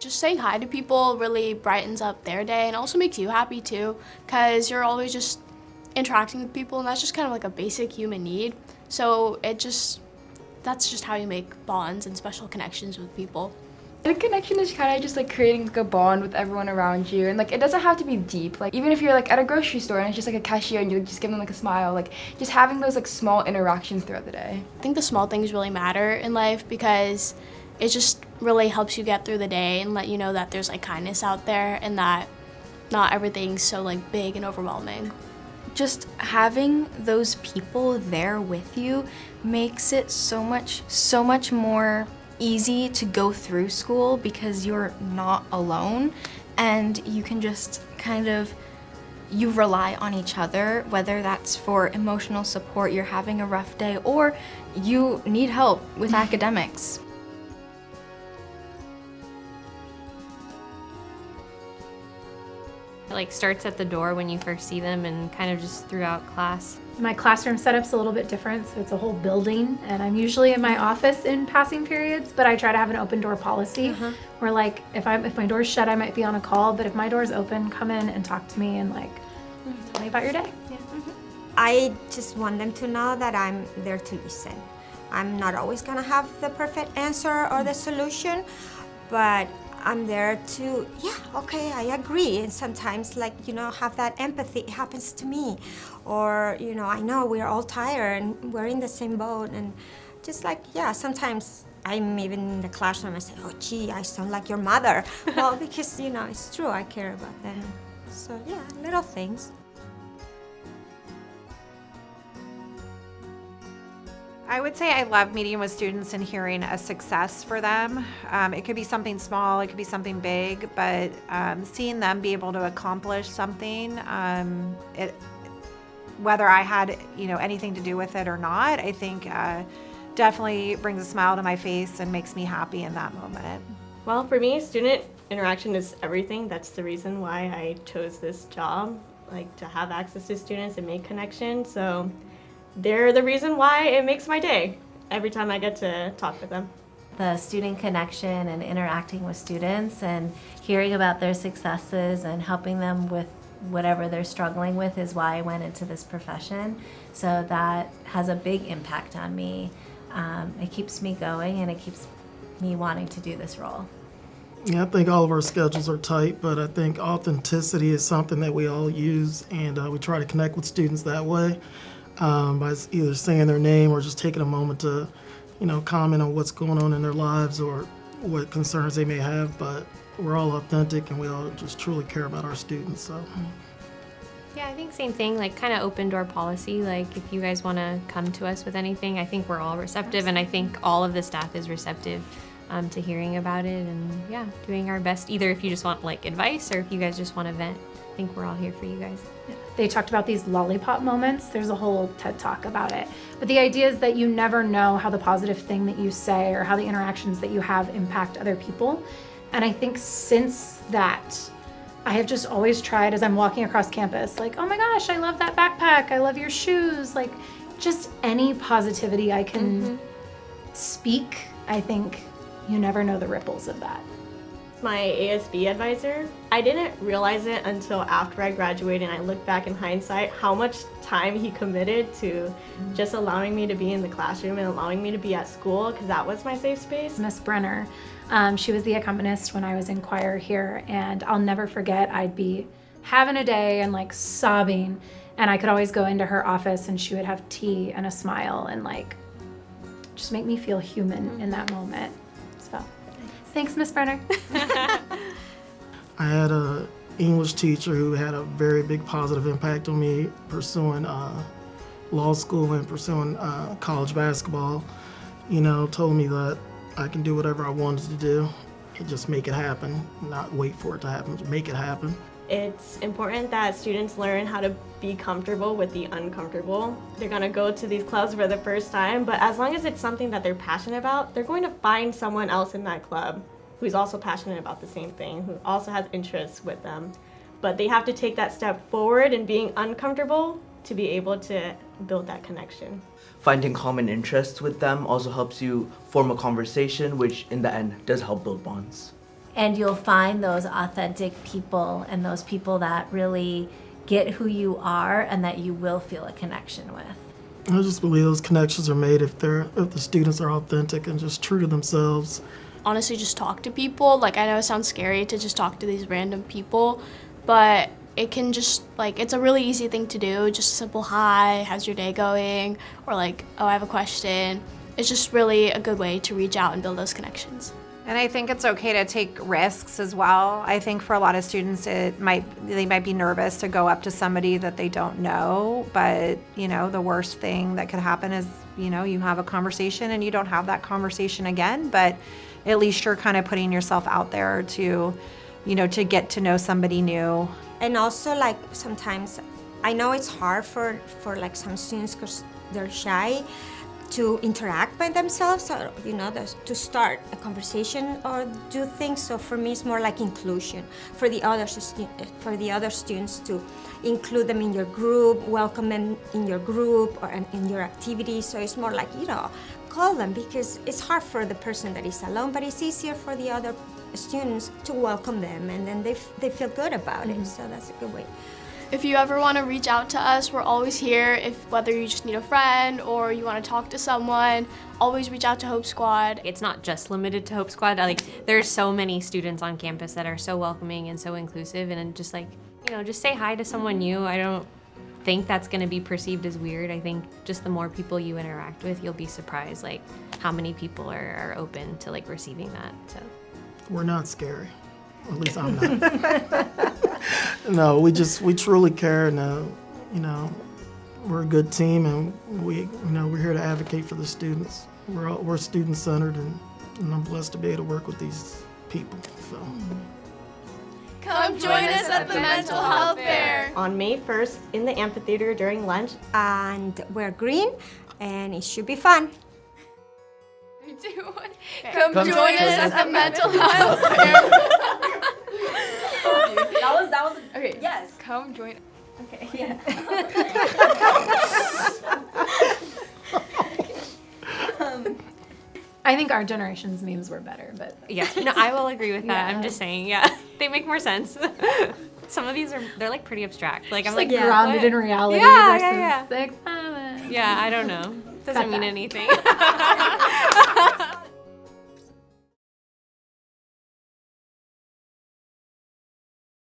Just saying hi to people really brightens up their day and also makes you happy too, because you're always just interacting with people, and that's just kind of like a basic human need. So that's just how you make bonds and special connections with people. The connection is kind of just like creating like a bond with everyone around you, and like it doesn't have to be deep. Like even if you're like at a grocery store and it's just like a cashier and you just give them like a smile, like just having those like small interactions throughout the day. I think the small things really matter in life because it just really helps you get through the day and let you know that there's like kindness out there and that not everything's so like big and overwhelming. Just having those people there with you makes it so much more easy to go through school because you're not alone and you can just you rely on each other, whether that's for emotional support, you're having a rough day, or you need help with academics. It like starts at the door when you first see them and kind of just throughout class. My classroom setup's a little bit different, so it's a whole building, and I'm usually in my office in passing periods, but I try to have an open door policy where like if my door's shut, I might be on a call, but if my door's open, come in and talk to me and like tell me about your day. Yeah. I just want them to know that I'm there to listen. I'm not always gonna have the perfect answer or the solution, but I'm there to, yeah, okay, I agree. And sometimes, like, have that empathy. It happens to me. Or, I know we're all tired and we're in the same boat. And just like, yeah, sometimes I'm even in the classroom, I say, oh, gee, I sound like your mother. Well, because, it's true, I care about them. So, yeah, little things. I would say I love meeting with students and hearing a success for them. It could be something small, it could be something big, but seeing them be able to accomplish something, whether I had anything to do with it or not, I think definitely brings a smile to my face and makes me happy in that moment. Well, for me, student interaction is everything. That's the reason why I chose this job, like to have access to students and make connections. So they're the reason why it makes my day every time I get to talk with them. The student connection and interacting with students and hearing about their successes and helping them with whatever they're struggling with is why I went into this profession. So that has a big impact on me. It keeps me going and it keeps me wanting to do this role. Yeah, I think all of our schedules are tight, but I think authenticity is something that we all use, and we try to connect with students that way. By either saying their name or just taking a moment to, comment on what's going on in their lives or what concerns they may have. But we're all authentic and we all just truly care about our students. So. Yeah, I think same thing, like kind of open door policy. Like if you guys want to come to us with anything, I think we're all receptive, and I think all of the staff is receptive to hearing about it and yeah, doing our best. Either if you just want like advice or if you guys just want to vent, I think we're all here for you guys. They talked about these lollipop moments. There's a whole TED Talk about it. But the idea is that you never know how the positive thing that you say or how the interactions that you have impact other people. And I think since that, I have just always tried as I'm walking across campus, like, oh my gosh, I love that backpack. I love your shoes. Like just any positivity I can speak, I think you never know the ripples of that. My ASB advisor, I didn't realize it until after I graduated and I look back in hindsight how much time he committed to just allowing me to be in the classroom and allowing me to be at school, because that was my safe space. Miss Brenner, she was the accompanist when I was in choir here, and I'll never forget, I'd be having a day and like sobbing, and I could always go into her office and she would have tea and a smile and like just make me feel human in that moment. So thanks, Miss Brenner. I had a English teacher who had a very big positive impact on me pursuing law school and pursuing college basketball. Told me that I can do whatever I wanted to do and just make it happen, not wait for it to happen, just make it happen. It's important that students learn how to be comfortable with the uncomfortable. They're gonna go to these clubs for the first time, but as long as it's something that they're passionate about, they're going to find someone else in that club who's also passionate about the same thing, who also has interests with them. But they have to take that step forward in being uncomfortable to be able to build that connection. Finding common interests with them also helps you form a conversation, which in the end does help build bonds. and you'll find those authentic people and those people that really get who you are and that you will feel a connection with. I just believe those connections are made if the students are authentic and just true to themselves. Honestly, just talk to people. Like, I know it sounds scary to just talk to these random people, but it can just, like, it's a really easy thing to do. Just a simple hi, how's your day going? Or like, oh, I have a question. It's just really a good way to reach out and build those connections. And I think it's okay to take risks as well. I think for a lot of students, they might be nervous to go up to somebody that they don't know. But, you know, the worst thing that could happen is, you know, you have a conversation and you don't have that conversation again. But at least you're kind of putting yourself out there to, you know, to get to know somebody new. And also, like, sometimes I know it's hard for like some students because they're shy to interact by themselves, or, you know, to start a conversation or do things. So for me, it's more like inclusion for the other students, to include them in your group, welcome them in your group or in your activities. So it's more like, you know, call them, because it's hard for the person that is alone, but it's easier for the other students to welcome them, and then they feel good about it. So that's a good way. If you ever want to reach out to us, we're always here. Whether you just need a friend or you want to talk to someone, always reach out to Hope Squad. It's not just limited to Hope Squad. Like, there's so many students on campus that are so welcoming and so inclusive, and just, like, you know, just say hi to someone new. I don't think that's going to be perceived as weird. I think just the more people you interact with, you'll be surprised, like, how many people are open to, like, receiving that. So We're not scary. At least I'm not. No, we truly care, and you know, we're a good team, and we're here to advocate for the students. We're student centered, and I'm blessed to be able to work with these people. So Come join us at the Mental Health Fair On May 1st in the amphitheater during lunch. And we're green, and it should be fun. Come join us at the Mental Health Fair. That was okay. Yes. Come join. Okay, yeah. I think our generation's memes were better, but yeah, no, I will agree with that. I'm just saying, yeah, they make more sense. Some of these they're like pretty abstract. Like, I'm like grounded what? in reality Yeah, versus yeah. like, Yeah, I don't know. Doesn't mean anything.